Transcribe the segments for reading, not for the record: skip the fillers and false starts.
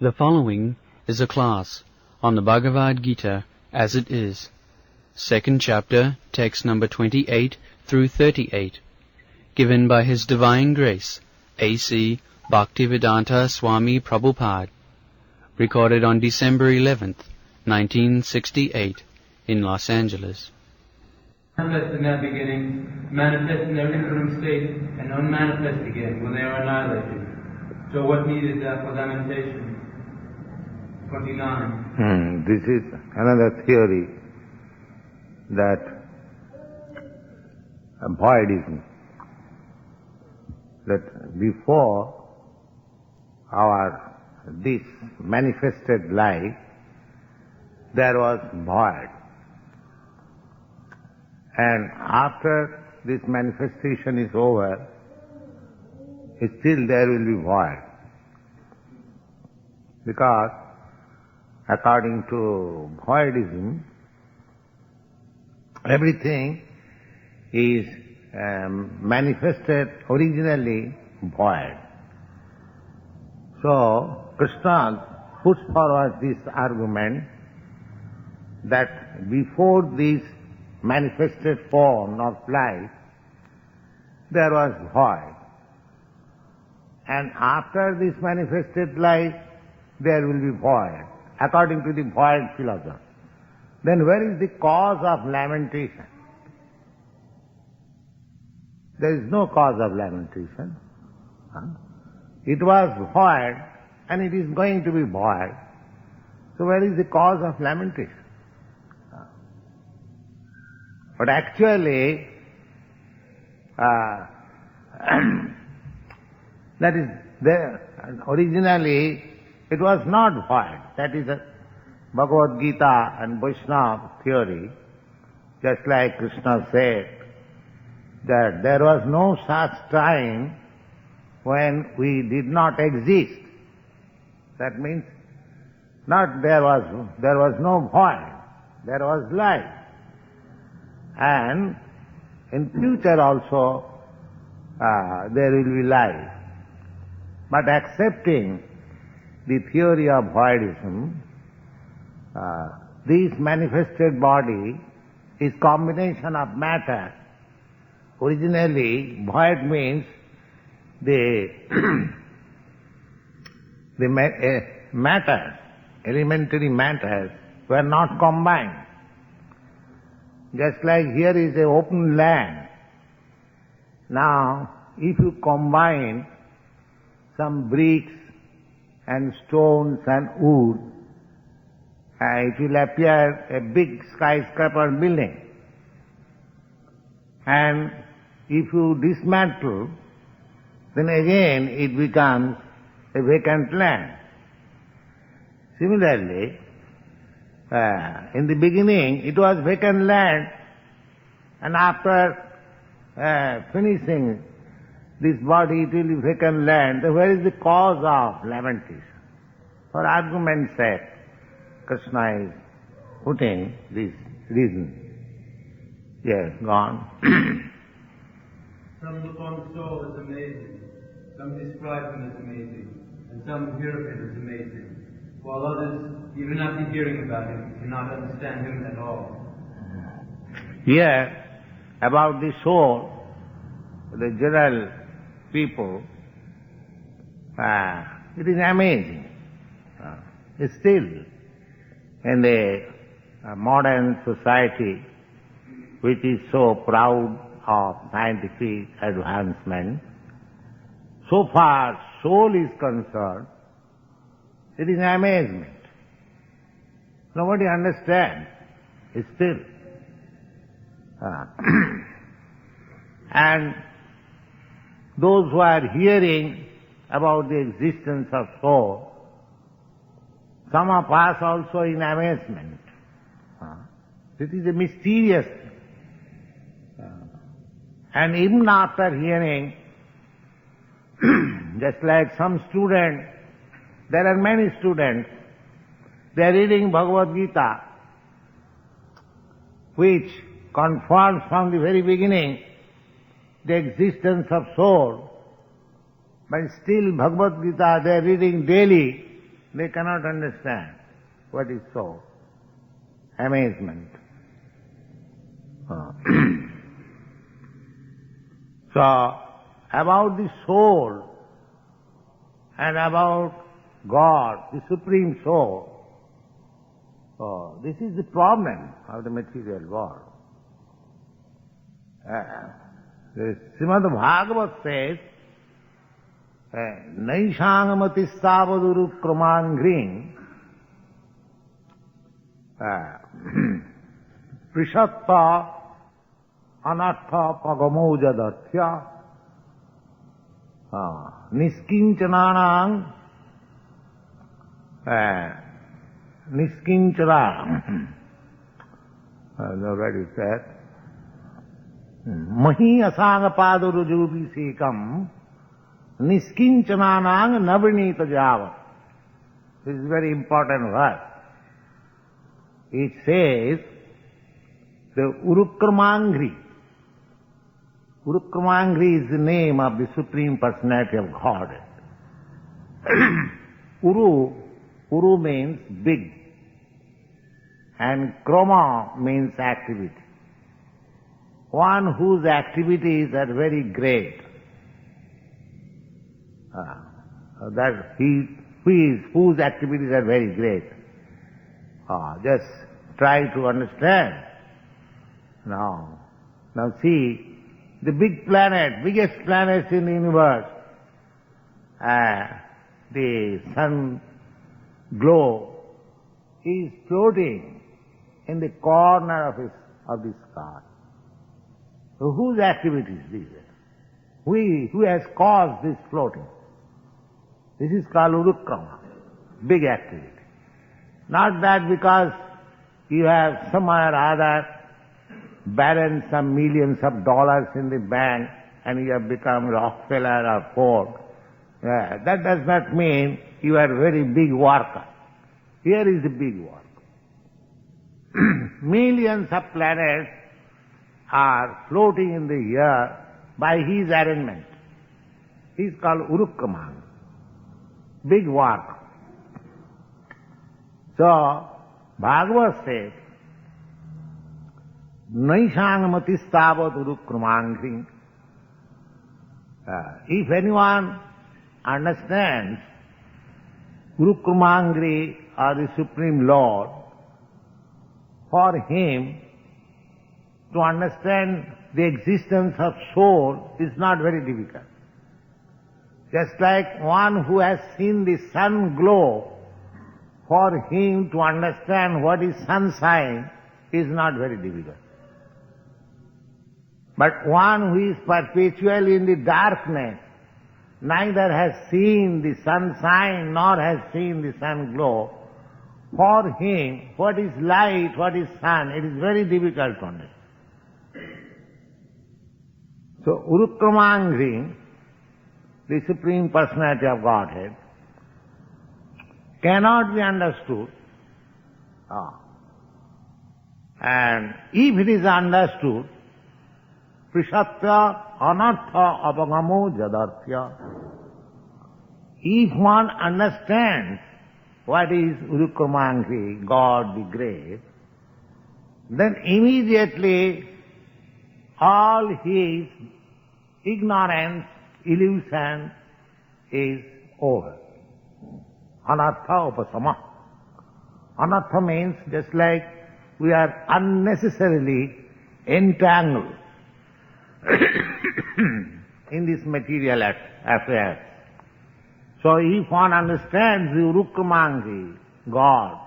The following is a class on the Bhagavad-gītā As It Is, second chapter, text number 28 through 38, given by His Divine Grace, A.C. Bhaktivedanta Swami Prabhupada, recorded on December 11th, 1968, in Los Angeles. Manifest in that beginning, manifest in their interim state, and unmanifest again when they are annihilated. So what need is that for lamentation? 29. This is another theory that voidism, that before this manifested life, there was void. And after this manifestation is over, still there will be void. Because according to voidism, everything is manifested originally void. So Krishna puts forward this argument that before this manifested form of life, there was void. And after this manifested life, there will be void, according to the void philosophy. Then where is the cause of lamentation? There is no cause of lamentation. It was void and it is going to be void. So where is the cause of lamentation? But actually, that is there. Originally, it was not void. That is a Bhagavad-gītā and Vaishnava theory. Just like Krishna said that there was no such time when we did not exist. That means not there was no void, there was life. And in future also there will be life. But accepting the theory of voidism, this manifested body is combination of matter. Originally, void means the matters, elementary matters, were not combined. Just like here is an open land. Now, if you combine some bricks and stones and wood, it will appear a big skyscraper building. And if you dismantle, then again it becomes a vacant land. Similarly, in the beginning it was vacant land, and after finishing this body it will be vacant land. So where is the cause of lamentation? For argument's sake, Krishna is putting this reason. Yes, go on. Some look on the soul as amazing, some describe him as amazing, and some hear of him as amazing, while others, even after hearing about him, cannot understand him at all. Here, about the soul, the general people, it is amazing. Still, in the modern society, which is so proud of scientific advancement, so far soul is concerned, it is amazement. Nobody understands. Still. And those who are hearing about the existence of soul, some of us also in amazement. This is a mysterious thing. And even after hearing, just like some students, there are many students, they are reading Bhagavad-gītā, which confirms from the very beginning the existence of soul, but still Bhagavad-gītā they are reading daily they cannot understand what is so. Amazement. So, about the soul and about God, the Supreme Soul, this is the problem of the material world. The Srimad Bhagavat says, Naishangamatistavadurukramangring Prishatta Anartha Pagamojadarthya Niskinchananang Niskinchara already said Mahi Asanga Rujubisekam Niskinchananang Navrinita Java. This is very important verse. It says the Urukramangri. Urukramangri is the name of the Supreme Personality of Godhead. Uru means big, and krama means activity. One whose activities are very great. Whose activities are very great. Just try to understand. Now see, the big planet, biggest planets in the universe, the sun glow is floating in the corner of the sky. So whose activities these are? Who has caused this floating? This is called urukrama, big activity. Not that because you have some or other balance some millions of dollars in the bank and you have become Rockefeller or Ford. That does not mean you are a very big worker. Here is the big work. Millions of planets are floating in the air by his arrangement. He is called Urukkamang. Big work. So, Bhagavad says, Naishangamatistavat Urukkamangri. If anyone understands Urukkamangri or the Supreme Lord, for him to understand the existence of soul is not very difficult. Just like one who has seen the sun glow, for him to understand what is sunshine is not very difficult. But one who is perpetually in the darkness, neither has seen the sunshine nor has seen the sun glow, for him what is light, what is sun, it is very difficult to understand. So Urukkamangri, the Supreme Personality of Godhead, cannot be understood. And if it is understood, Prishatya Anartha Apagamo Jadarthya. If one understands what is Urukkamangri, God the Great, then immediately all his ignorance, illusion is over. Anartha upasama. Anartha means just like we are unnecessarily entangled in this material affairs. So if one understands the Urukkamangri, God,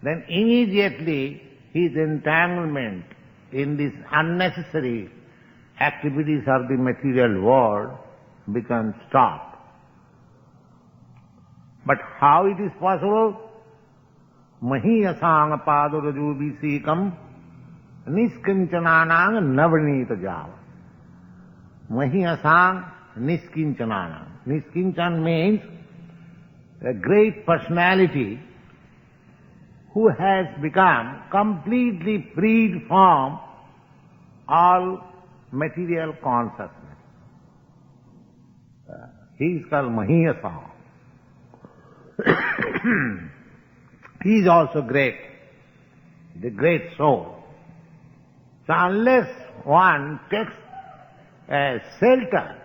then immediately his entanglement in these unnecessary activities of the material world becomes stopped. But how it is possible? Mahiyasanga padurajubisikam niskinchananang navrinita java. Mahiyasang niskinchananang. Niskinchan means a great personality who has become completely freed from all material consciousness. He is called Mahiyasang. he is also great, the great soul. So unless one takes a shelter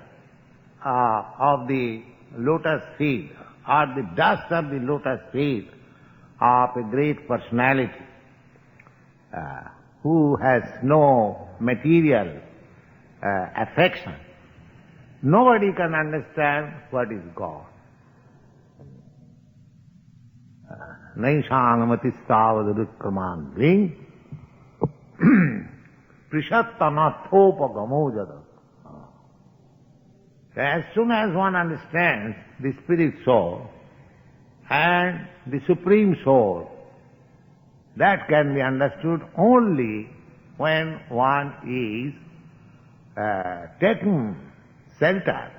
of the lotus feet or the dust of the lotus feet of a great personality who has no material affection, nobody can understand what is God. Naishanamatistavadurukramandring prishattanathopagamojada. As soon as one understands the spirit soul and the supreme soul, that can be understood only when one is taking shelter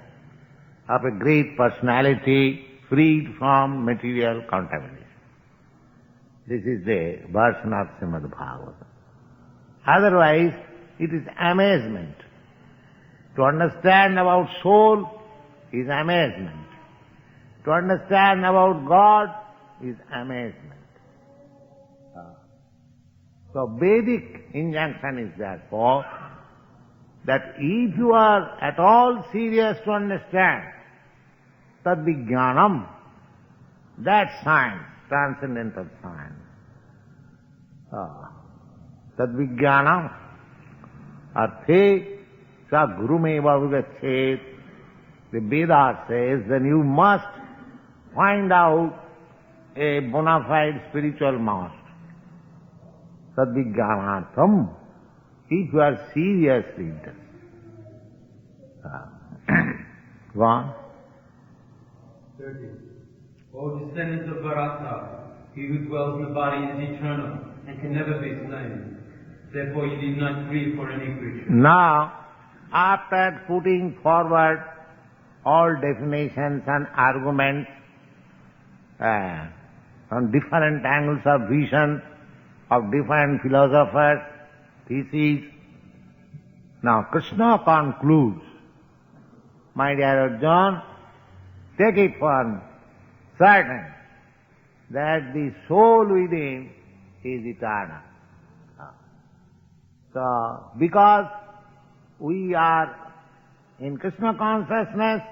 of a great personality freed from material contamination. This is the version of Srimad Bhagavatam. Otherwise, it is amazement. To understand about soul is amazement. To understand about God is amazement. So Vedic injunction is therefore that if you are at all serious to understand tad-vijnanam, that science, transcendental science, tad-vijnanam arthe sa gurumeva vigachet, the Vedas says, then you must find out a bona fide spiritual master. Tad-vijnanartham, if you are seriously interested. Go on. 30. O descendants of Bharata, he who dwells in the body is eternal and can never be slain. Therefore you need not grieve for any creature. Now, after putting forward all definitions and arguments from different angles of vision of different philosophers, theses, now Krishna concludes, my dear Arjuna, take it for certain that the soul within is eternal. So, because we are in Krishna consciousness,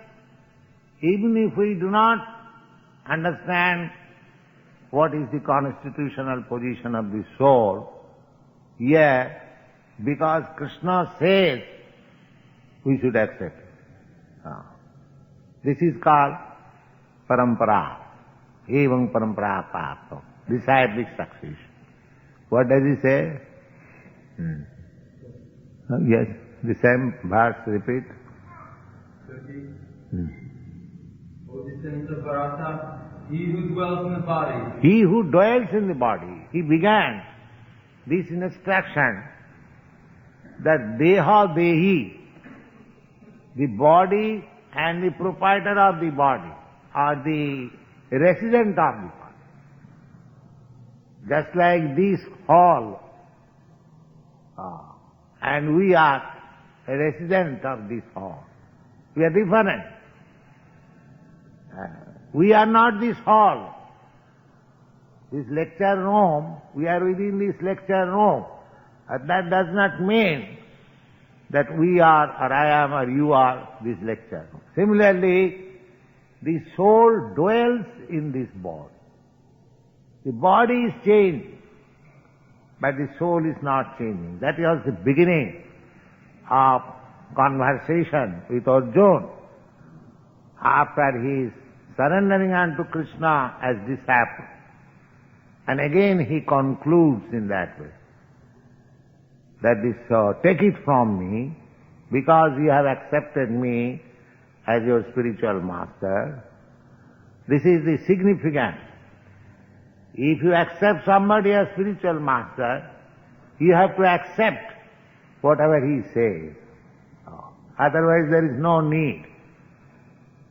even if we do not understand what is the constitutional position of the soul, yet because Krishna says, we should accept it. This is called parampara, evam parampara parto, disciplic succession. What does he say? Yes, the same verse, repeat. 30. O descendants of Bharata, he who dwells in the body. He who dwells in the body, he began this instruction that deha dehi, the body and the proprietor of the body are the resident of the body. Just like this hall, and we are a resident of this hall. We are different. We are not this hall. This lecture room, we are within this lecture room. That does not mean that we are, or I am, or you are this lecture room. Similarly, the soul dwells in this body. The body is changing, but the soul is not changing. That was the beginning of conversation with Arjuna after his surrendering unto Krishna as disciple. And again he concludes in that way, that this, take it from me, because you have accepted me as your spiritual master. This is the significance. If you accept somebody as spiritual master, you have to accept whatever he says. Otherwise there is no need.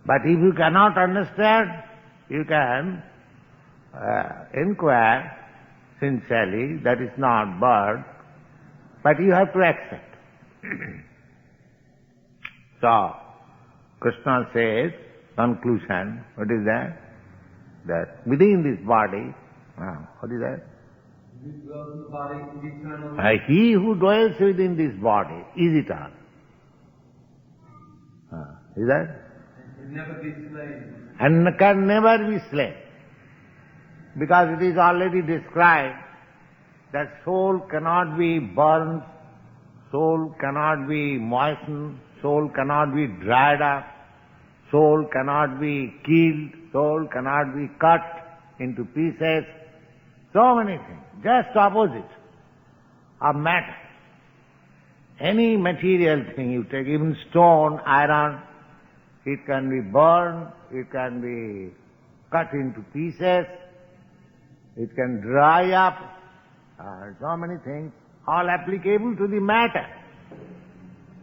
But if you cannot understand, you can inquire sincerely, that is not bad, but you have to accept. So, Krishna says, conclusion, what is that? that within this body, what is that? He who dwells in the body is eternal. He who dwells within this body is eternal. Is that? And can never be slain. And can never be slain. Because it is already described that soul cannot be burned, soul cannot be moistened, soul cannot be dried up, soul cannot be killed, soul cannot be cut into pieces. So many things. Just opposite of matter. Any material thing you take, even stone, iron, it can be burned, it can be cut into pieces, it can dry up, so many things, all applicable to the matter.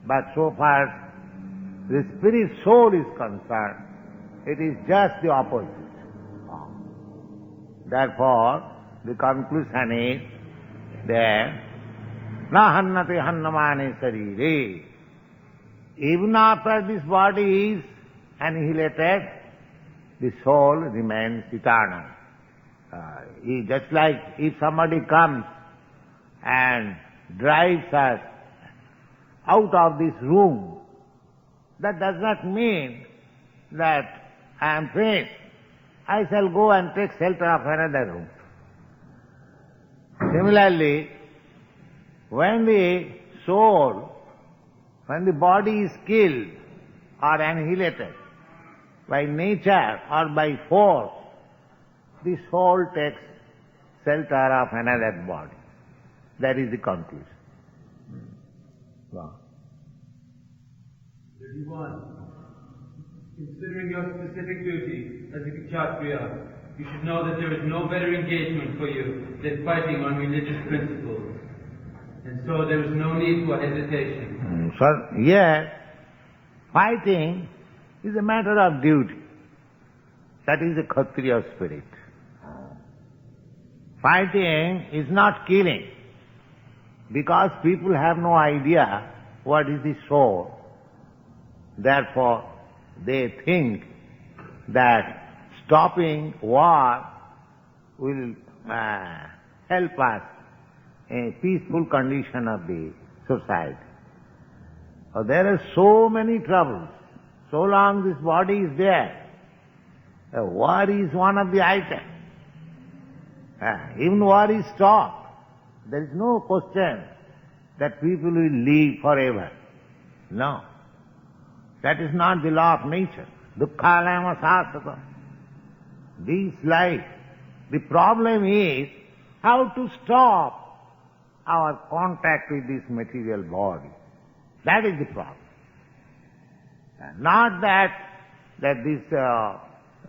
But so far as the spirit soul is concerned, it is just the opposite. Therefore, the conclusion is that na hannate hannamane sarire. Even after this body is annihilated, the soul remains eternal. Just like if somebody comes and drives us out of this room, that does not mean that I am finished. I shall go and take shelter of another room. Similarly, when the soul, when the body is killed or annihilated by nature or by force, the soul takes shelter of another body. That is the conclusion. 31. Considering your specific duty as a Kshatriya, you should know that there is no better engagement for you than fighting on religious principles. And so there is no need for hesitation. So, yes, fighting is a matter of duty. That is the Kshatriya spirit. Fighting is not killing, because people have no idea what is the soul. Therefore, they think that stopping war will help us in a peaceful condition of the society. There are so many troubles. So long this body is there, war is one of the items. Even war is stopped. There is no question that people will live forever. No. That is not the law of nature. Dukkhalayama sāsvata. This life. The problem is how to stop our contact with this material body. That is the problem. Not that these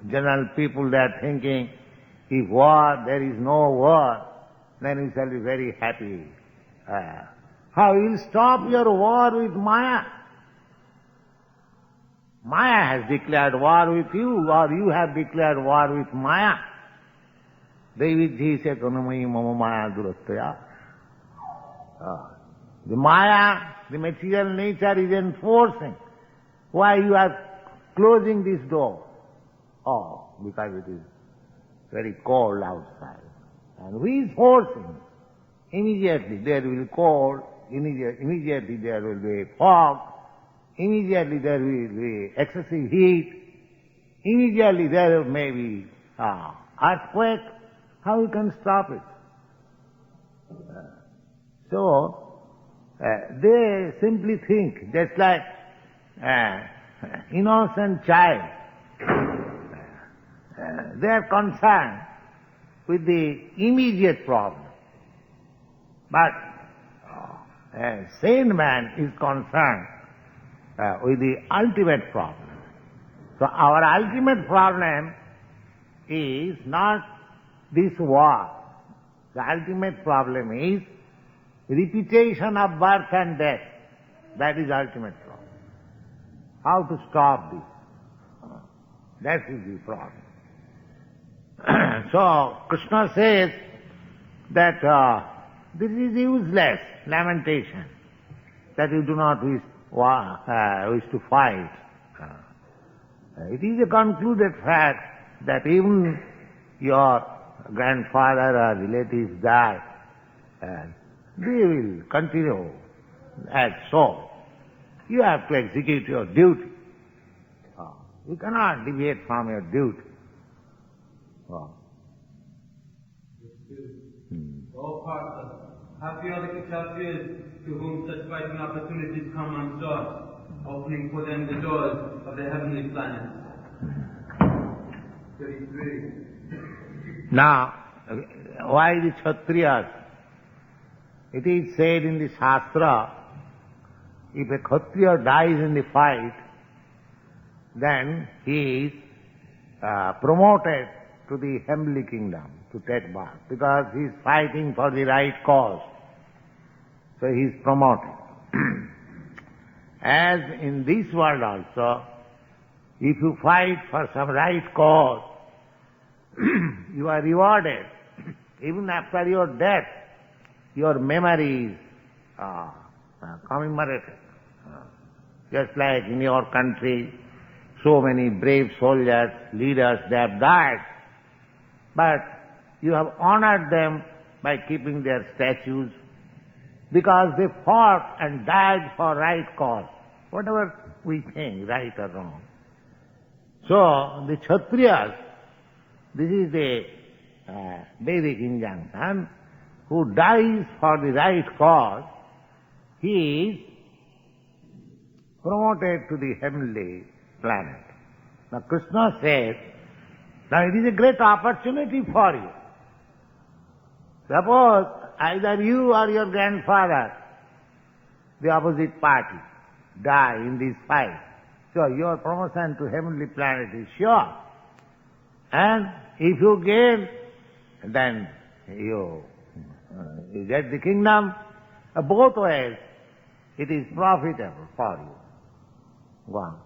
general people, they are thinking, if there is no war, then we shall be very happy. How you will stop your war with Maya? Maya has declared war with you, or you have declared war with Maya. Devidhi se kanumai mama maya durattaya. The Maya, the material nature is enforcing. Why you are closing this door? Oh, because it is very cold outside. And who is forcing? Immediately there will be cold, immediately there will be fog, immediately there will be excessive heat, immediately there may be earthquake. How you can stop it? So, they simply think, just like innocent child, they are concerned with the immediate problem. But a sane man is concerned with the ultimate problem. So our ultimate problem is not this war. The ultimate problem is repetition of birth and death. That is ultimate problem. How to stop this? That is the problem. So Krishna says that this is useless lamentation, that you do not wish to fight. It is a concluded fact that even your grandfather or relatives die, and they will continue as so. You have to execute your duty. You cannot deviate from your duty. All parts of happy are the Kshatriyas to whom such fighting opportunities come unsought, opening for them the doors of the heavenly planets. 33. Now, why the Kshatriyas? It is said in the Shastra, if a Kshatriya dies in the fight, then he is promoted to the heavenly kingdom to take birth, because he is fighting for the right cause. So he is promoted. As in this world also, if you fight for some right cause, you are rewarded. Even after your death, your memories are commemorated. Just like in your country, so many brave soldiers, leaders, they have died. But you have honored them by keeping their statues, because they fought and died for right cause, whatever we think, right or wrong. So, the Kshatriyas, this is the Vedic injunction, who dies for the right cause, he is promoted to the heavenly planet. Now Krishna says, now it is a great opportunity for you. Suppose either you or your grandfather, the opposite party, die in this fight. So your promotion to heavenly planet is sure. And if you gain, then you get the kingdom. Both ways, it is profitable for you. Go on.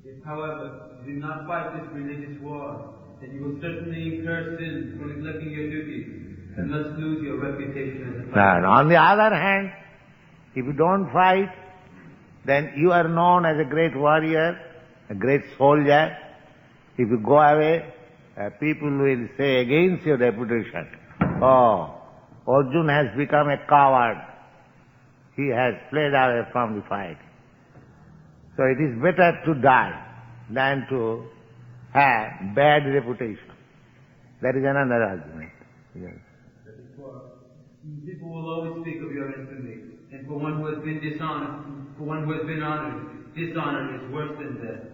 If, however, you do not fight this religious war, then you will certainly incur sins for neglecting your duties, and thus lose your reputation as a fighter. And on the other hand, if you don't fight, then you are known as a great warrior, a great soldier. If you go away, people will say against your reputation, oh, Arjuna has become a coward. He has fled away from the fight. So it is better to die than to have bad reputation. That is another argument. Yes. People will always speak of your infamy, and for one who has been dishonored, for one who has been honored, dishonor is worse than death.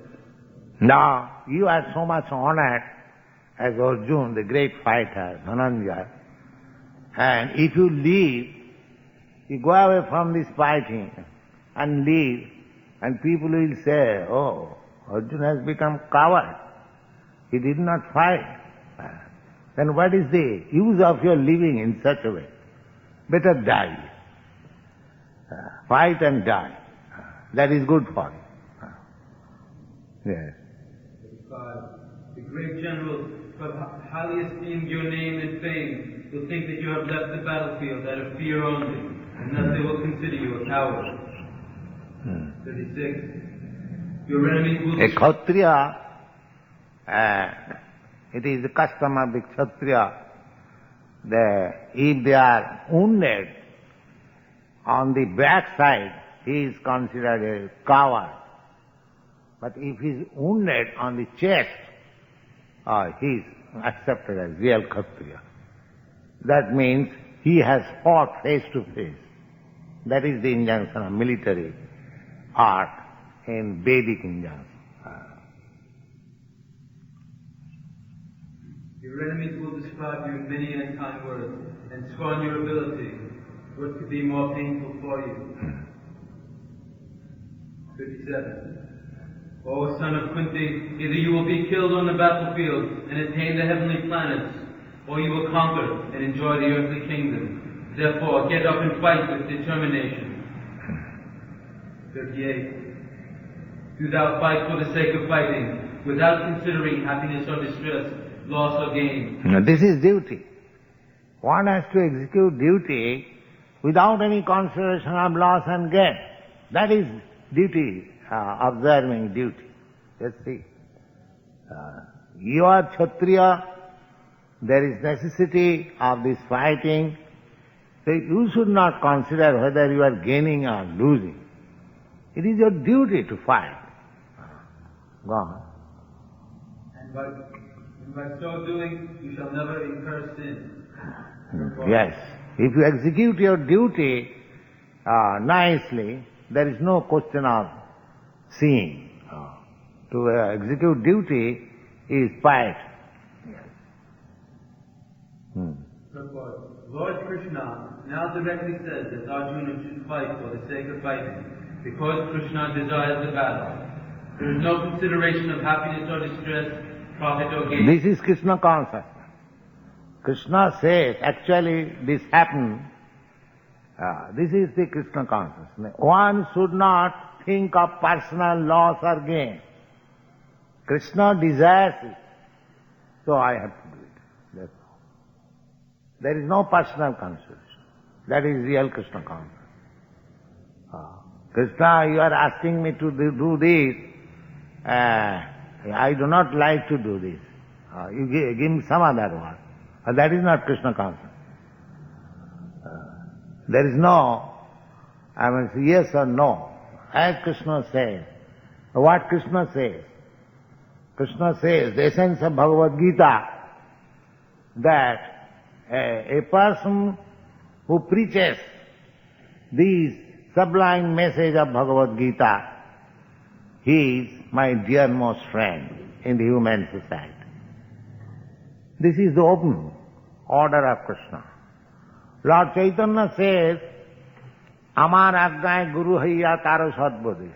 Now, you are so much honored as Arjuna, the great fighter, Dhananjaya, and if you leave, you go away from this fighting and leave, and people will say, oh, Arjuna has become coward. He did not fight. Then what is the use of your living in such a way? Better die. Fight and die. That is good for you. Yes. The great generals who have highly esteemed your name and fame will think that you have left the battlefield out of fear only, and thus they will consider you a coward. 36. Your enemies will... A Kshatriya, it is the custom of the Kshatriya, if they are wounded on the backside, he is considered a coward. But if he is wounded on the chest, he is accepted as real Kshatriya. That means he has fought face to face. That is the injunction of military art in Vedic injunction. Your enemies will describe you in many unkind words and scorn your ability, what could be more painful for you. 37. O son of Kunti, either you will be killed on the battlefield and attain the heavenly planets, or you will conquer and enjoy the earthly kingdom. Therefore, get up and fight with determination. 38. Do thou fight for the sake of fighting, without considering happiness or distress, loss or gain. Now, this is duty. One has to execute duty without any consideration of loss and gain. That is duty, observing duty. Let's see. You are Kshatriya, there is necessity of this fighting. So you should not consider whether you are gaining or losing. It is your duty to fight. Go on. And by so doing, you shall never incur sin. Yes. If you execute your duty nicely, there is no question of sin. To execute duty is fight. Lord Krishna now directly says that Arjuna should fight for the sake of fighting, because Krishna desires the battle. There is no consideration of happiness or distress, profit or gain. This is Krishna consciousness. Krishna says, actually this happened. This is the Krishna consciousness. One should not think of personal loss or gain. Krishna desires it, so I have to do it. That's all. There is no personal consideration. That is real Krishna consciousness. Krishna, you are asking me to do this. I do not like to do this. You give me some other one. That is not Krishna consciousness. There is no, yes or no. As Krishna says. What Krishna says? Krishna says, the essence of Bhagavad-gītā, that a person who preaches this sublime message of Bhagavad-gītā, he is my dearmost friend in the human society. This is the open order of Krishna. Lord Chaitanya says, Amar ajñāya guru haiya taro sadbodis.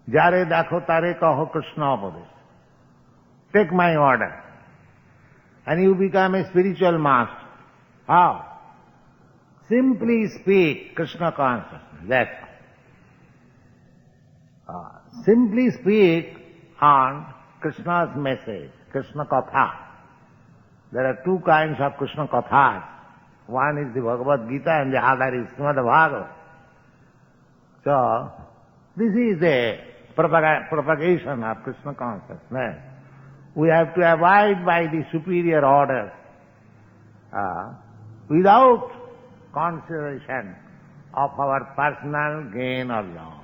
Jare dakho tare kaho Krishna apodis. Take my order, and you become a spiritual master. How? Simply speak Krishna consciousness. That's all. Simply speak on Krishna's message, Krishna Katha. There are two kinds of Krishna Kathas. One is the Bhagavad-gītā and the other is Srimad Bhagavatam. So, this is a propagation of Krishna consciousness. We have to abide by the superior orders without consideration of our personal gain or loss.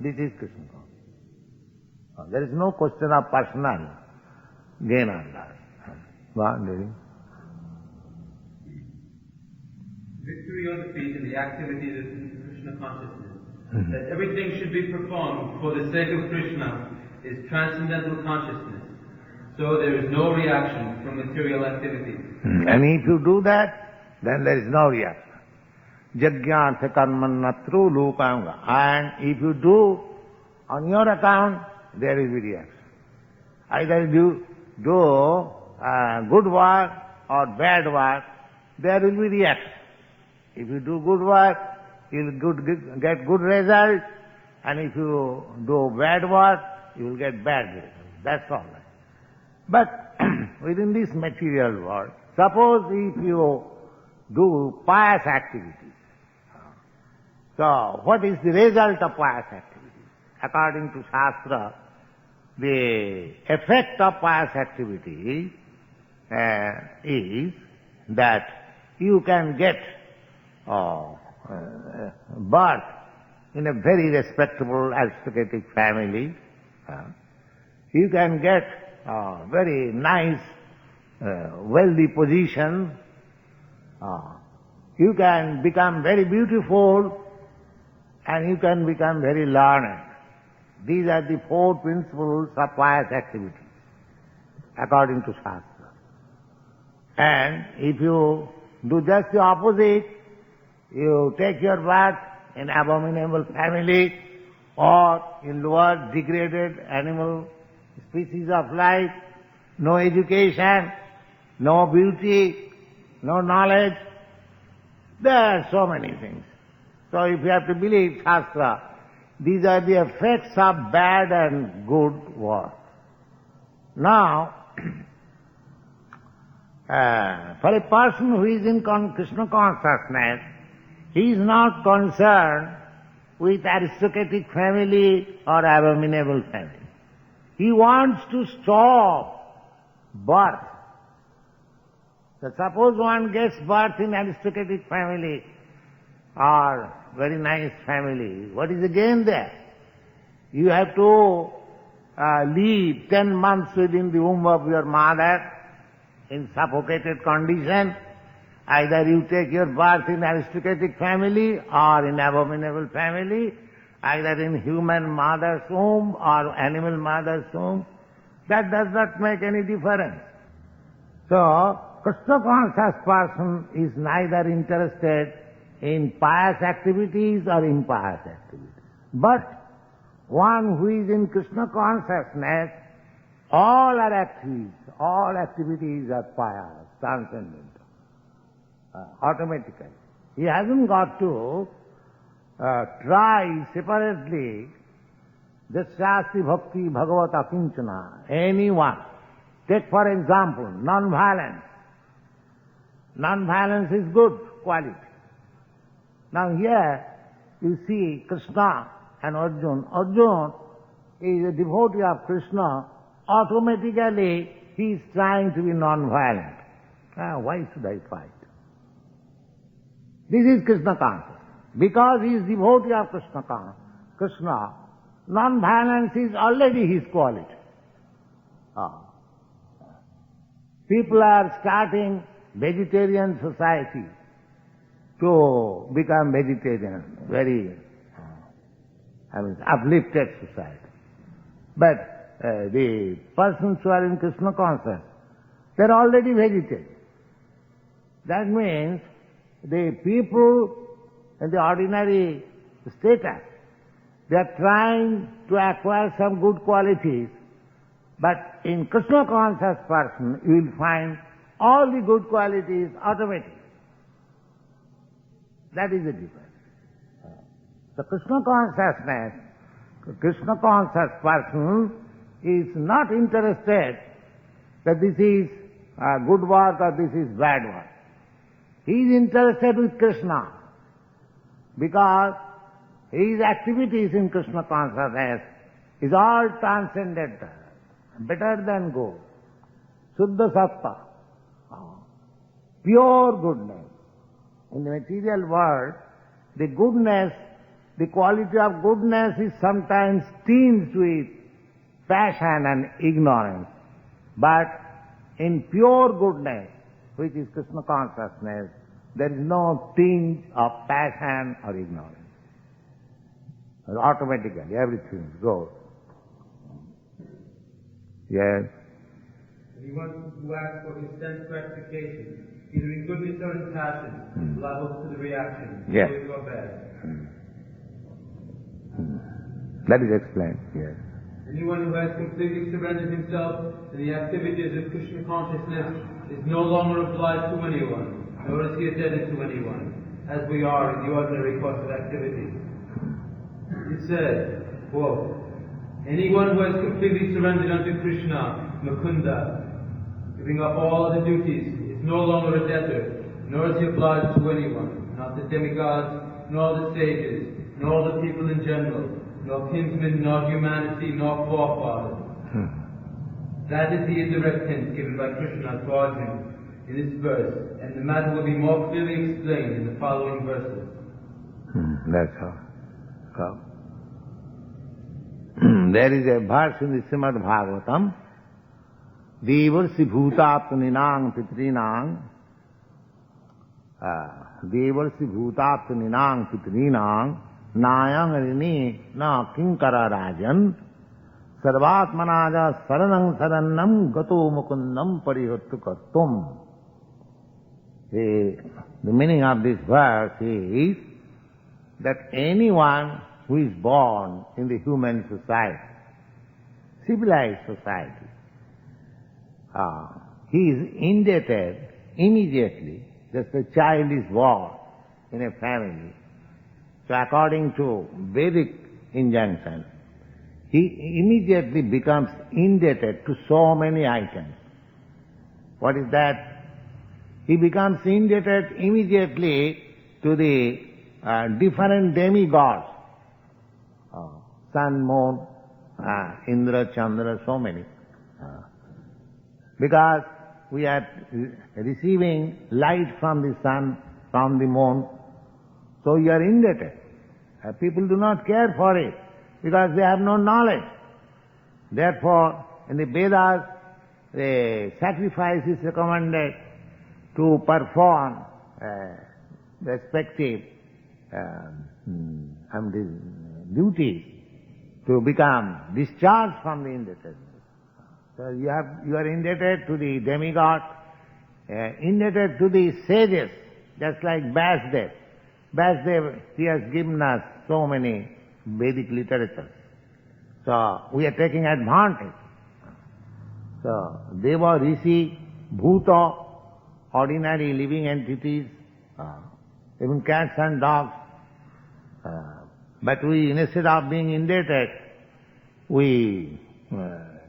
This is Krishna consciousness. There is no question of personal gain or loss. Victory or defeat in the activities of Krishna consciousness. That everything should be performed for the sake of Krishna is transcendental consciousness. So there is no reaction from material activities. And if you do that, then there is no reaction. Jagyārtha karmannatru lūpanga. And if you do on your account, there will be reaction. Either you do good work or bad work, there will be reaction. If you do good work, you will get good result, and if you do bad work, you will get bad result. That's all right. But within this material world, suppose if you do pious activities, so what is the result of pious activities? According to Shastra, the effect of pious activity is that you can get birth in a very respectable aristocratic family. You can get very nice, wealthy position. You can become very beautiful, and you can become very learned. These are the four principles of pious activity, according to Shastra. And if you do just the opposite, you take your birth in abominable family or in lower degraded animal species of life, no education, no beauty, no knowledge. There are so many things. So if you have to believe Shastra, these are the effects of bad and good work. Now, for a person who is in Krishna consciousness, he is not concerned with aristocratic family or abominable family. He wants to stop birth. So suppose one gets birth in aristocratic family or very nice family, what is the gain there? You have to live 10 months within the womb of your mother in suffocated condition. Either you take your birth in aristocratic family or in abominable family, either in human mother's womb or animal mother's womb. That does not make any difference. So, Krishna conscious person is neither interested in pious activities or impious activities. But one who is in Krishna consciousness, all activities are pious, transcendental, automatically. He hasn't got to try separately Jasyasti Bhakti Bhagavata Kinchana, anyone. Take for example, non-violence. Non-violence is good quality. Now here you see Krishna and Arjuna. Arjuna is a devotee of Krishna. Automatically he is trying to be non-violent. Why should I fight? This is Krishna consciousness. Because he is devotee of Krishna, non-violence is already his quality. People are starting vegetarian society to become vegetarian, very uplifted society. But the persons who are in Krishna consciousness, they are already vegetarian. That means the people in the ordinary status, they are trying to acquire some good qualities, but in Krishna conscious person you will find all the good qualities automatic. That is the difference. The Krishna consciousness, Krishna conscious person is not interested that this is good work or this is bad work. He is interested with Krishna because his activities in Krishna consciousness is all transcendental, better than good, Suddha Sattva, pure goodness. In the material world, the goodness, the quality of goodness is sometimes tinged with passion and ignorance. But in pure goodness, which is Krishna consciousness, there is no tinge of passion or ignorance. Automatically everything goes. Yes? Anyone who acts for his sense gratification, either in goodness or in passion, liable to the reaction, yes, good or bad. That is explained, yes. Anyone who has completely surrendered himself to the activities of Krishna consciousness is no longer obliged to anyone, nor is he indebted to anyone, as we are in the ordinary course of activity. It says, quote, anyone who has completely surrendered unto Krishna, Mukunda, giving up all other duties, is no longer a debtor, nor is he obliged to anyone, not the demigods, nor the sages, nor the people in general, nor kinsmen, nor humanity, nor forefathers. That is the indirect hint given by Krishna to Arjuna in this verse, and the matter will be more clearly explained in the following verses. That's how. There is a verse in the Shrimad Bhagavatam, Devarsi bhutaptaninang pitrinang, Devarsi bhutaptaninang pitrinang, Nayang rini na kinkara rajan, sarvatmanaja saranang sarannam gato mukundam parihattu kartum. The meaning of this verse is that anyone who is born in the human society, civilized society, he is indebted immediately, just a child is born in a family. So according to Vedic injunction, he immediately becomes indebted to so many items. What is that? He becomes indebted immediately to the different demigods, sun, moon, Indra, Chandra, so many. Because we are receiving light from the sun, from the moon, so you are indebted. People do not care for it because they have no knowledge. Therefore, in the Vedas, the sacrifice is recommended to perform respective duties to become discharged from the indebtedness. So you are indebted to the demigod, indebted to the sages, just like Vyasadeva. Vyasadeva, he has given us so many Vedic literatures. So we are taking advantage. So Deva, Rishi, Bhuta, ordinary living entities, even cats and dogs. But we, instead of being indebted, we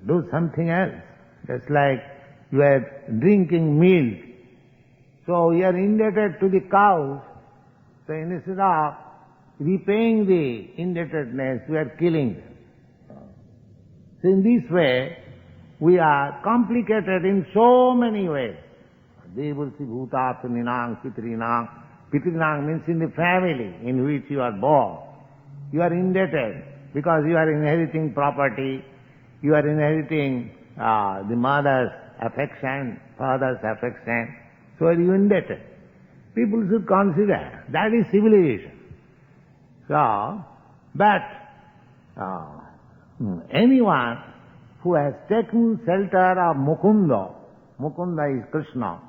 do something else. Just like you are drinking milk. So you are indebted to the cows. So instead of repaying the indebtedness, we are killing them. So in this way, we are complicated in so many ways. Devarsi bhuta puninang pitrinang. Pitrinang means in the family in which you are born. You are indebted because you are inheriting property, you are inheriting the mother's affection, father's affection, so are you indebted. People should consider that is civilization. So, but anyone who has taken shelter of Mukunda, Mukunda is Krishna,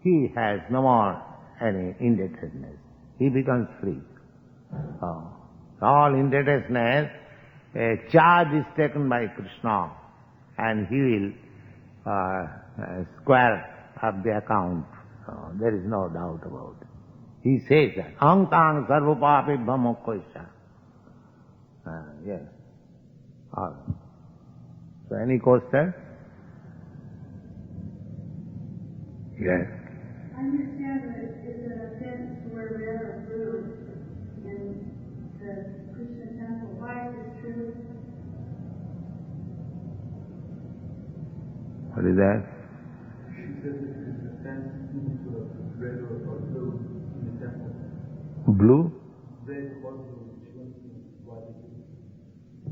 he has no more any indebtedness. He becomes free. All indebtedness, a charge is taken by Krishna and he will square up the account. There is no doubt about it. He says that. Aṅ-tāṅ sarvapāpibham mokkhaśya. Yes. All right. So any question? Yes. I understand that it's an offense to wear red or blue in the Krishna temple. Why is this true? What is that? She says it's an offense to red or blue in the temple. Blue? Red or blue. She wants to know why this is.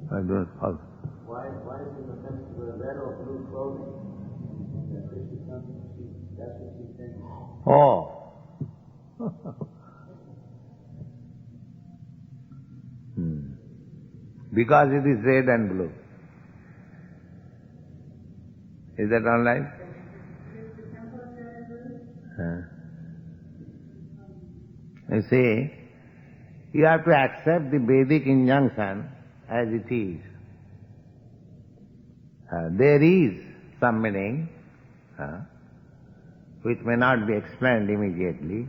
I don't know. Why is it an offense to wear red or blue clothing in the Krishna temple? That's what she's saying. Oh. Because it is red and blue. Is that all right? You see, you have to accept the Vedic injunction as it is. There is some meaning which may not be explained immediately,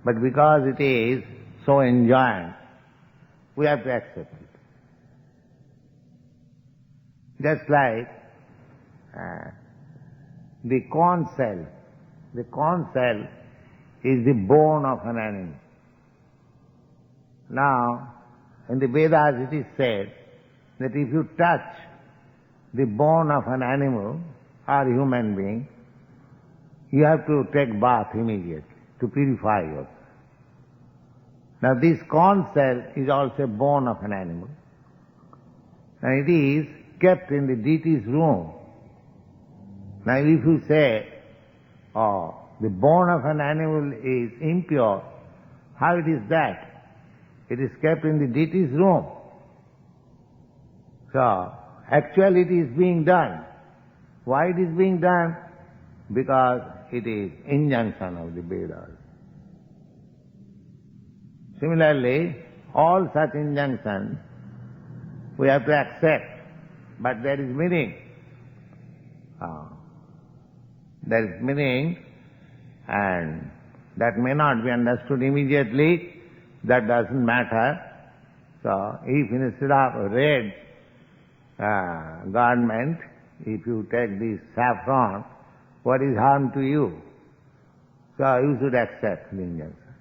but because it is so enjoined, we have to accept it. Just like the corn cell. The corn cell is the bone of an animal. Now, in the Vedas it is said that if you touch the bone of an animal or human being, you have to take bath immediately to purify yourself. Now this corn cell is also a bone of an animal, and it is kept in the deity's room. Now if you say, oh, the bone of an animal is impure, how it is that? It is kept in the deity's room. So, actually it is being done. Why it is being done? Because it is injunction of the Vedas. Similarly, all such injunctions we have to accept, but there is meaning. There is meaning, and that may not be understood immediately. That doesn't matter. So, if instead of a red garment, if you take this saffron, what is harm to you? So you should accept the injunction.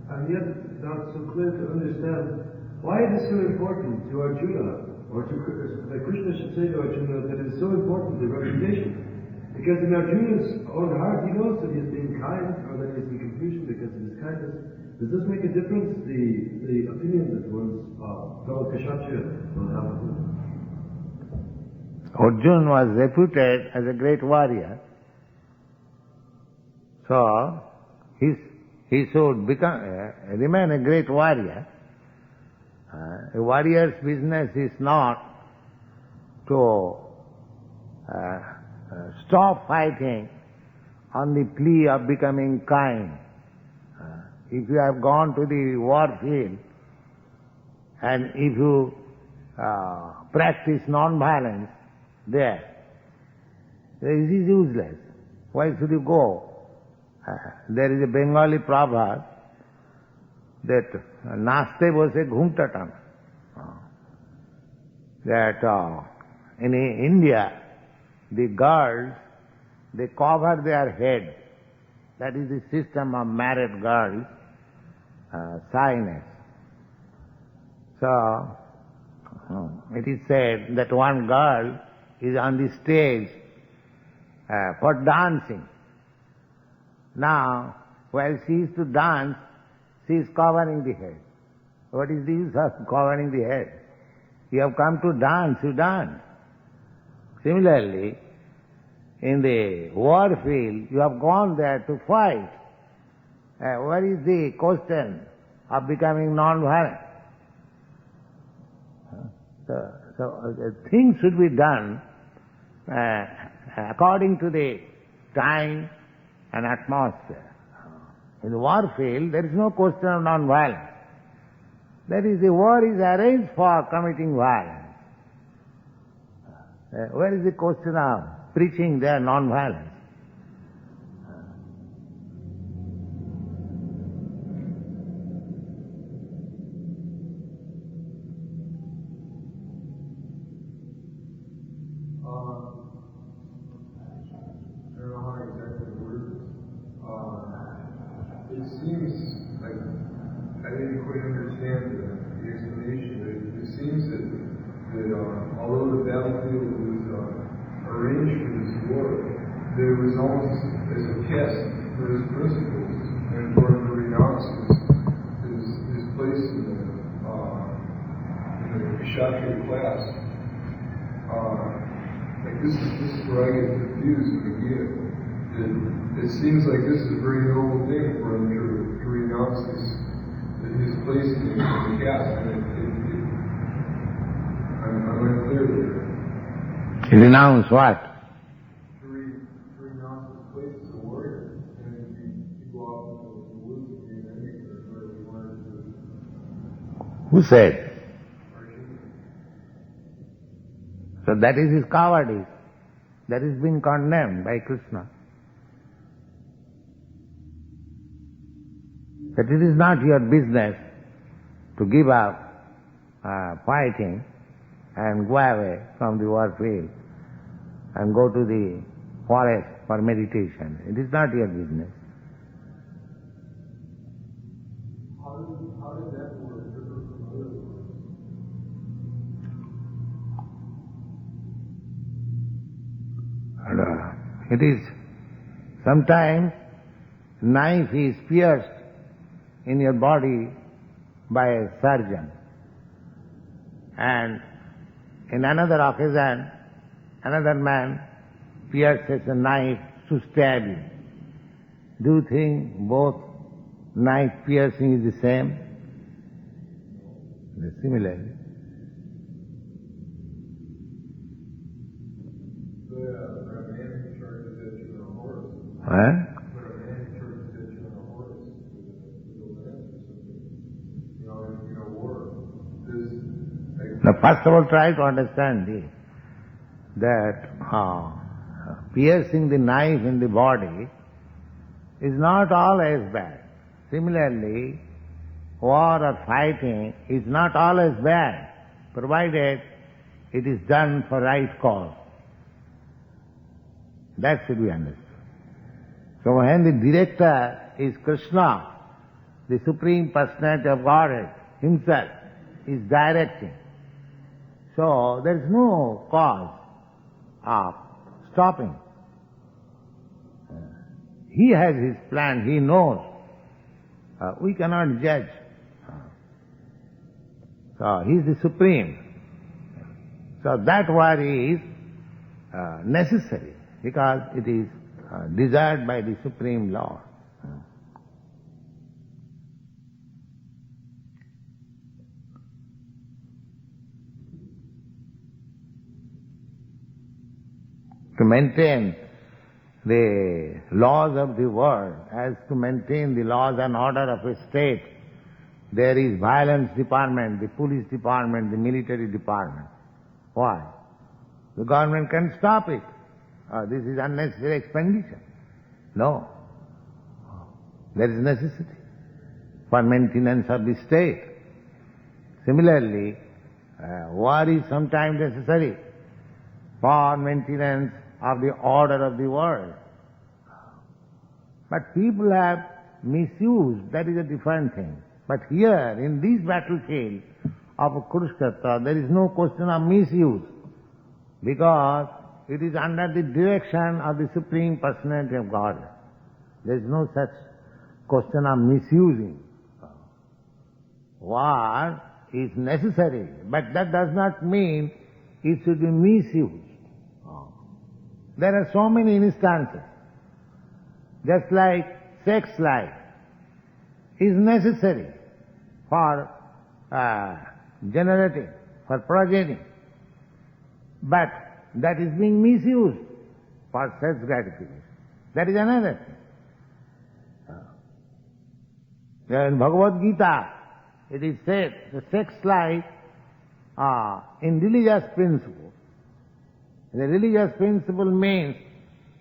I'm yet not so clear to understand why it is so important to Arjuna, or like Krishna should say to Arjuna that it is so important, the reputation. Because in Arjuna's own heart, he knows that he is being kind, or that he is in confusion because of his kindness. Does this make a difference, the opinion that one's fellow Kshatriya will have? Arjuna was reputed as a great warrior. So, he should remain a great warrior. A warrior's business is not to stop fighting on the plea of becoming kind. If you have gone to the war field and if you practice non-violence there, it is useless. Why should you go? There is a Bengali proverb that naste bose ghumtatan. That in India, the girls, they cover their head. That is the system of married girls, shyness. So, it is said that one girl is on the stage for dancing. Now, while she is to dance, she is covering the head. What is the use of covering the head? You have come to dance, you dance. Similarly, in the war field, you have gone there to fight. What is the question of becoming non-violent? So things should be done according to the time and atmosphere. In the war field, there is no question of non-violence. That is, the war is arranged for committing violence. Where is the question of preaching their non-violence? It seems like I didn't quite understand the explanation. It seems that although the battlefield was arranged for this war, there was almost as a test for his principles and for him to renounce his place in the Kshatriya class. Like this is where I get confused with the Gita. It seems like this is a very noble thing for him to renounce his place in the caste. I'm unclear there. Renounce what? To renounce his place as a warrior, and to go off into the woods and be an enemy or whatever he wanted to do. Who said? So that is his cowardice. That is being condemned by Krishna. That it is not your business to give up fighting and go away from the war field and go to the forest for meditation. It is not your business. How did that work differ from other works? It is sometimes knife is pierced in your body by a surgeon, and in another occasion another man pierces a knife to stab you. Do you think both knife piercing is the same? Similarly. Huh? Now, first of all, try to understand this, that piercing the knife in the body is not always bad. Similarly, war or fighting is not always bad, provided it is done for right cause. That should be understood. So when the director is Krishna, the Supreme Personality of Godhead Himself is directing. So there is no cause of stopping. He has His plan, He knows. We cannot judge. So He is the Supreme. So that worry is necessary because it is desired by the Supreme Lord. To maintain the laws of the world, as to maintain the laws and order of a state, there is violence department, the police department, the military department. Why? The government can stop it. This is unnecessary expenditure. No. There is necessity for maintenance of the state. Similarly, war is sometimes necessary for maintenance of the order of the world. But people have misused, that is a different thing. But here, in this battlefield of Kurukshetra, there is no question of misuse, because it is under the direction of the Supreme Personality of God. There is no such question of misusing. War is necessary, but that does not mean it should be misused. There are so many instances. Just like sex life is necessary for generating, for progeny, but that is being misused for self-gratification. That is another thing. In Bhagavad-gītā, it is said the sex life in religious principle. The religious principle means,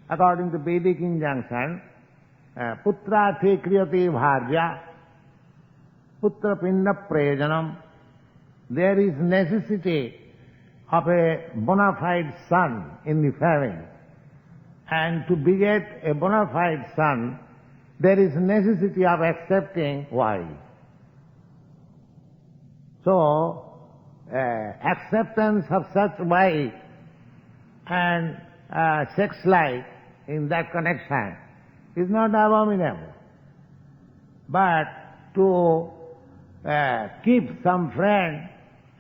according to Vedic injunction, putra te kriyate bharya, putra pinda prayojanam. There is necessity of a bona fide son in the family. And to beget a bona fide son, there is necessity of accepting wife. So, acceptance of such wife and sex life in that connection is not abominable. But to keep some friend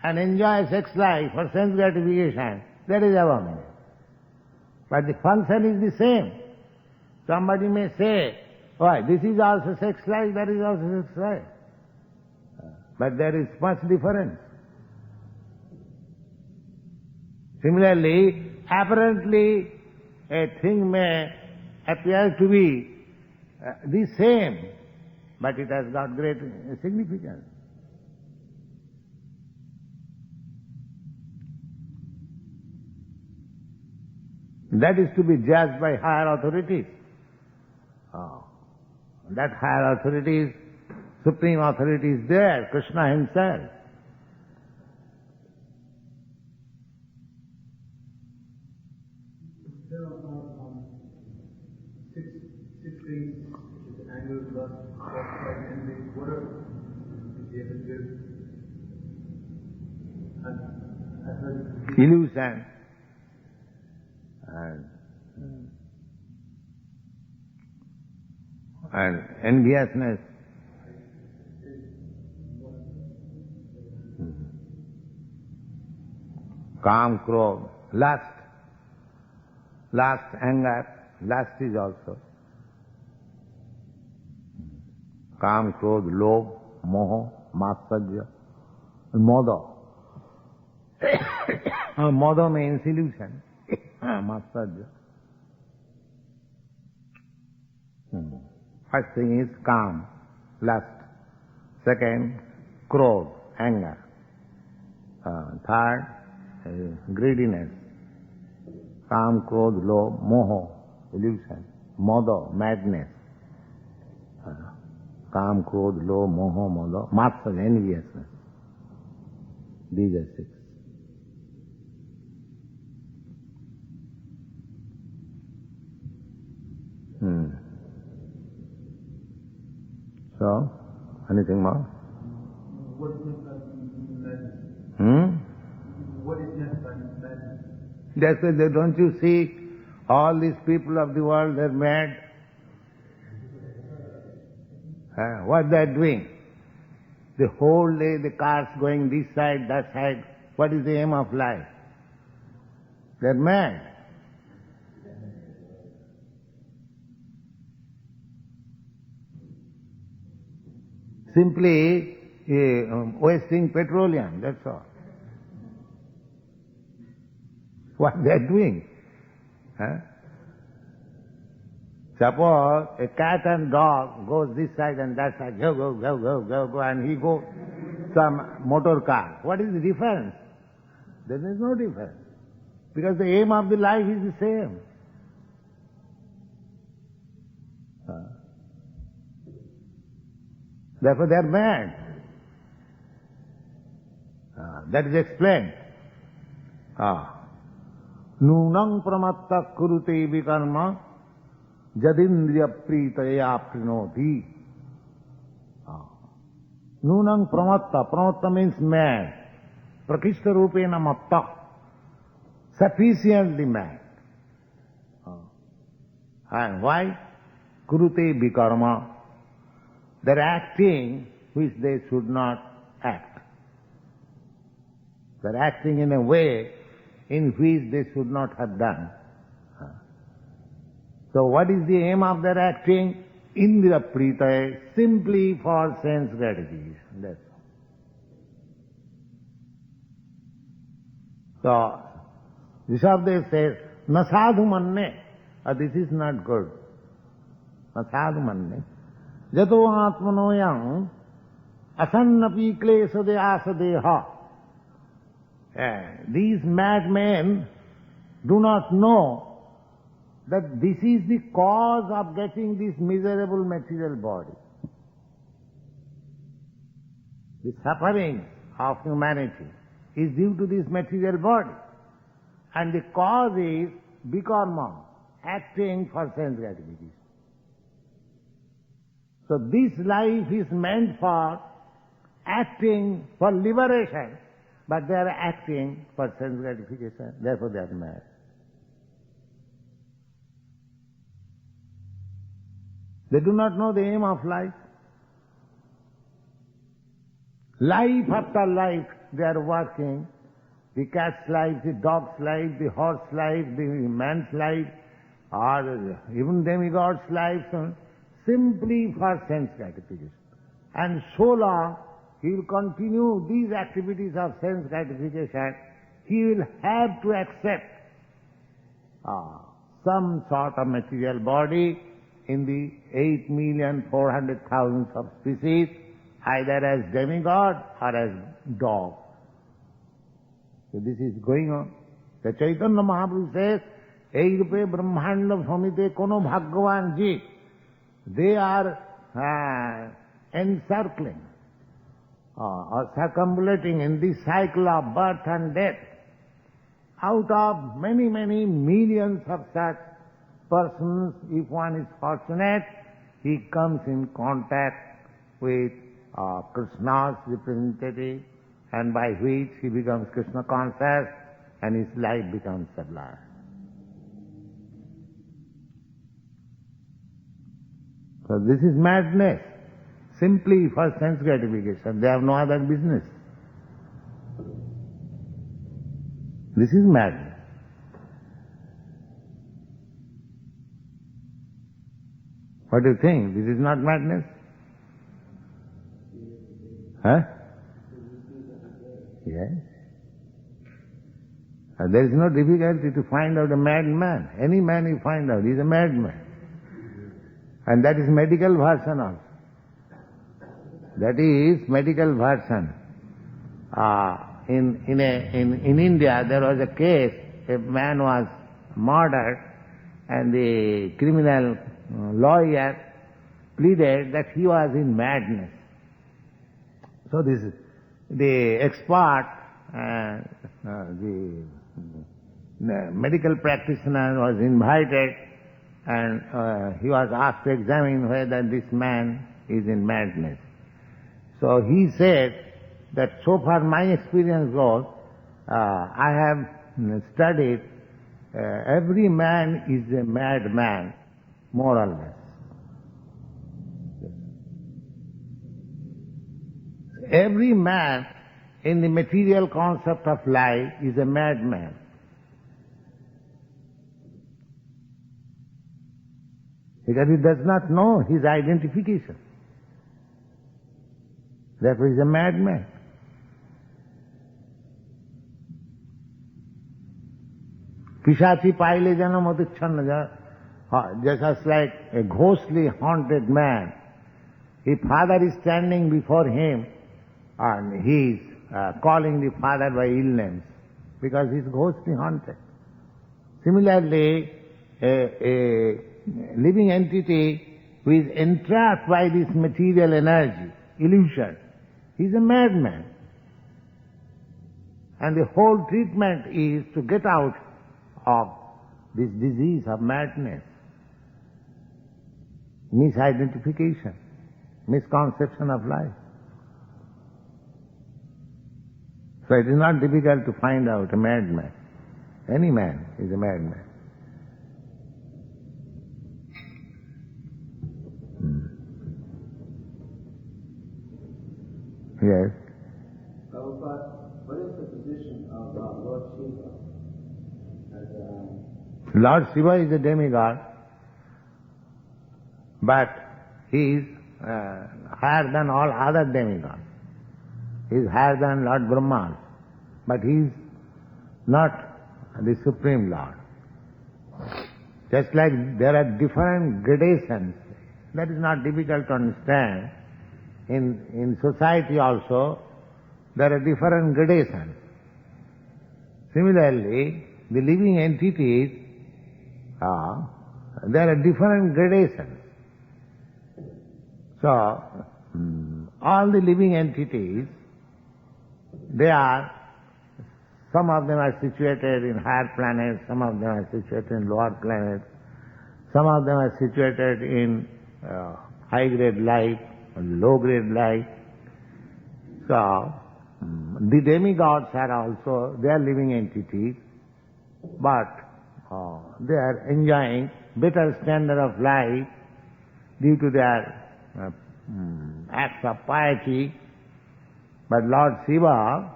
and enjoy sex life for sense gratification, that is abominable. But the function is the same. Somebody may say, why, this is also sex life, that is also sex life. But there is much difference. Similarly, apparently a thing may appear to be the same, but it has got great significance. That is to be judged by higher authorities. That higher authority is, supreme authority is there, Krishna Himself. Six things, which is anger, lust, pride, envy, what are the other two? Illusion and enviousness. Kam, krodh, lust, anger, lust is also. Kam, krodh, lobh, moho, matsarya, modo. Modo means illusion. Matsarya. First thing is kam, lust. Second, krodh, anger. Third, greediness. Kam, krodh, lobh, moho, illusion. Modo, madness. Kam, krodh, lobh, moho, modo. Matsarya, enviousness. These are six. So, Anything more? What is meant by madness? What is meant by madness? That's why don't you see all these people of the world, they're mad? What they're doing? The whole day the cars going this side, that side. What is the aim of life? They're mad. Simply wasting petroleum, that's all. What they're doing. Suppose a cat and dog goes this side and that side, go, and he goes some motor car. What is the difference? There is no difference. Because the aim of the life is the same. Therefore they are mad. That is explained. Nunang pramatta kurute vikarma jadindriya pritaya prinoti. Nunang pramatta. Pramatta means mad. Prakishta rupena matta. Sufficiently mad. And why? Kurute vikarma. They're acting which they should not act. They're acting in a way in which they should not have done. So what is the aim of their acting? Indriya pritaya, simply for sense gratification. That's all. So, Rishabdev says, na sadhu manne. This is not good. Na sadhu manne. Jato atmanoyam asannapi klesade asadeha. These madmen do not know that this is the cause of getting this miserable material body. The suffering of humanity is due to this material body. And the cause is bikarma, acting for sense gratification. So this life is meant for acting for liberation, but they are acting for sense gratification, therefore they are mad. They do not know the aim of life. Life after life they are working. The cat's life, the dog's life, the horse life, the man's life, or even demigod's life, simply for sense gratification. And so long he will continue these activities of sense gratification, he will have to accept some sort of material body in the 8,400,000 of species, either as demigod or as dog. So this is going on. The Chaitanya Mahaprabhu says, Ei rupe brahmanda bhamite kono bhagavan ji. They are encircling or circumambulating in this cycle of birth and death. Out of many, many millions of such persons, if one is fortunate, he comes in contact with Krishna's representative, and by which he becomes Krishna conscious and his life becomes sublime. So this is madness, simply for sense gratification. They have no other business. This is madness. What do you think? This is not madness? Huh? Yes. There is no difficulty to find out a madman. Any man you find out, he is a madman. And that is medical version also. That is medical version. In India there was a case, a man was murdered and the criminal lawyer pleaded that he was in madness. So the expert, the medical practitioner was invited and he was asked to examine whether this man is in madness. So he said that so far my experience goes, I have studied, every man is a madman, more or less. Every man in the material concept of life is a madman. Because he does not know his identification. Therefore he is a madman. Pishachi paile jana matuchanna, just like a ghostly haunted man. If father is standing before him and he is calling the father by ill names because he is ghostly haunted. Similarly, a living entity who is entrapped by this material energy, illusion, he is a madman. And the whole treatment is to get out of this disease of madness, misidentification, misconception of life. So it is not difficult to find out a madman. Any man is a madman. Yes. Prabhupada, what is the position of Lord Shiva? Lord Shiva is a demigod, but he is higher than all other demigods. He is higher than Lord Brahma, but he is not the Supreme Lord. Just like there are different gradations, that is not difficult to understand. In society also, there are different gradations. Similarly, the living entities, there are different gradations. So, all the living entities, some of them are situated in higher planets, some of them are situated in lower planets, some of them are situated in high-grade light, low-grade light. So, the demigods are also, they are living entities, but they are enjoying better standard of life due to their acts of piety. But Lord Shiva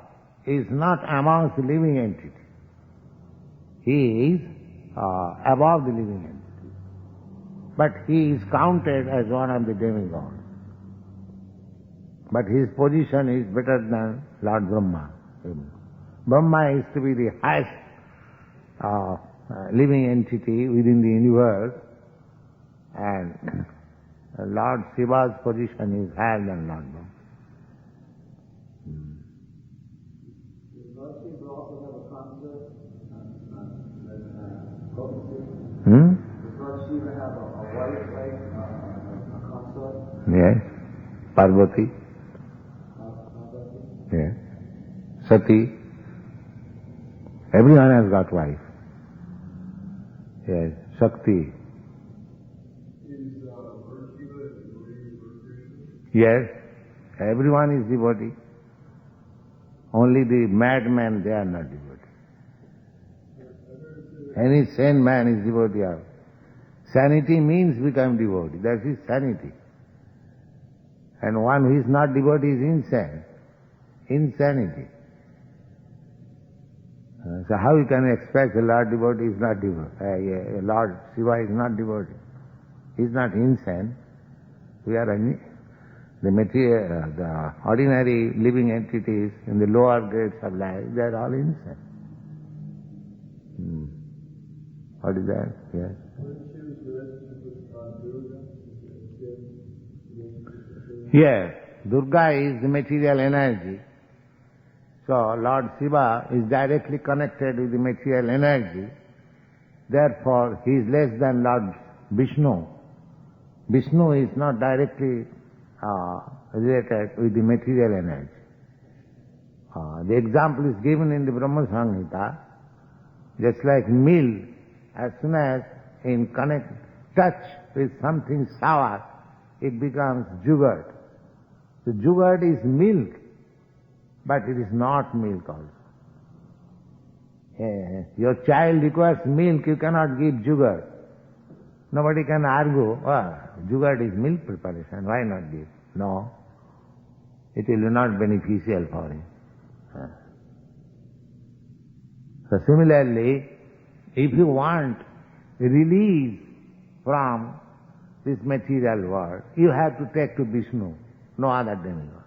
is not amongst the living entities. He is above the living entities. But he is counted as one of the demigods. But his position is better than Lord Brahma. Brahma is to be the highest living entity within the universe, and Lord Shiva's position is higher than Lord Brahma. Does Lord Shiva also have a consort? Does Lord Shiva have a wife, like a consort? Yes, Parvati. Yes, Sati. Everyone has got wife. Yes, Shakti. Yes, everyone is devotee. Only the madmen, they are not devotee. Any sane man is devotee of. Sanity means become devotee. That is sanity. And one who is not devotee is insane. Insanity. So how you can expect a Lord devotee is not devotee? Lord Shiva is not devotee. He is not insane. We are the ordinary living entities in the lower grades of life, they are all insane. What is that? Yes. Yes, Durga is the material energy. So Lord Shiva is directly connected with the material energy. Therefore, he is less than Lord Vishnu. Vishnu is not directly related with the material energy. The example is given in the Brahma Samhita, just like milk, as soon as in touch with something sour, it becomes jugared. The jugar is milk, but it is not milk also. Your child requires milk, you cannot give sugar. Nobody can argue, sugar is milk preparation, why not give? No, it will be not beneficial for him. So similarly, if you want release from this material world, you have to take to Vishnu, no other demigod.